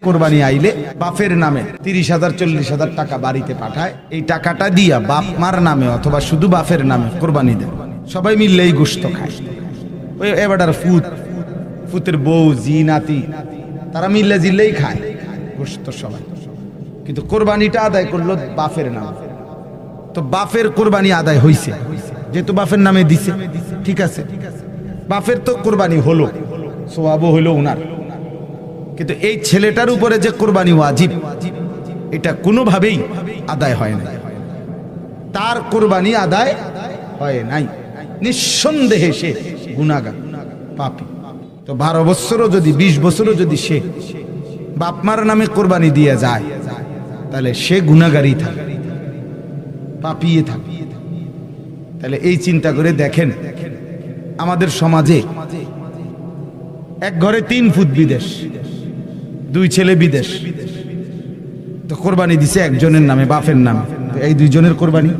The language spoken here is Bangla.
কোরবানি আইলে বাপের নামে 30,000 40,000 টাকা বাড়িতে পাঠায়, এই টাকাটা দিয়া বাপ মার নামে অথবা শুধু বাপের নামে কোরবানি দেয়। সবাই মিললে এই গোশত খায়। ওই এবারে ফুতের বউ জি নাতি তারা মিললে জিল্লেই খায় গোশত সবাই, কিন্তু কোরবানিটা আদায় করলো বাপের নামে। তো বাপের কোরবানি আদায় হইছে, যেহেতু বাপের নামে দিছে, ঠিক আছে, বাপের তো কোরবানি হলো, সওয়াবও হইলো উনার। কিন্তু এই ছেলেটার উপরে যে কোরবানি ওয়াজিব, এটা কোনোভাবেই আদায় হয় না, তার কোরবানি আদায় হয় নাই, নিঃসন্দেহে সে গুনাহগার পাপী। তো 12 বছরও যদি 20 বছরও যদি সে বাপমার নামে কোরবানি দিয়ে যায়, তাহলে সে গুনাহগারই থাকে, পাপিয়ে থাকে। তাহলে এই চিন্তা করে দেখেন, আমাদের সমাজে এক ঘরে 3 ফুট বিদেশ, 2 ছেলে বিদেশ, তো কোরবানি দিছে একজনের নামে, বাপের নামে, এই 2 জনের কোরবানি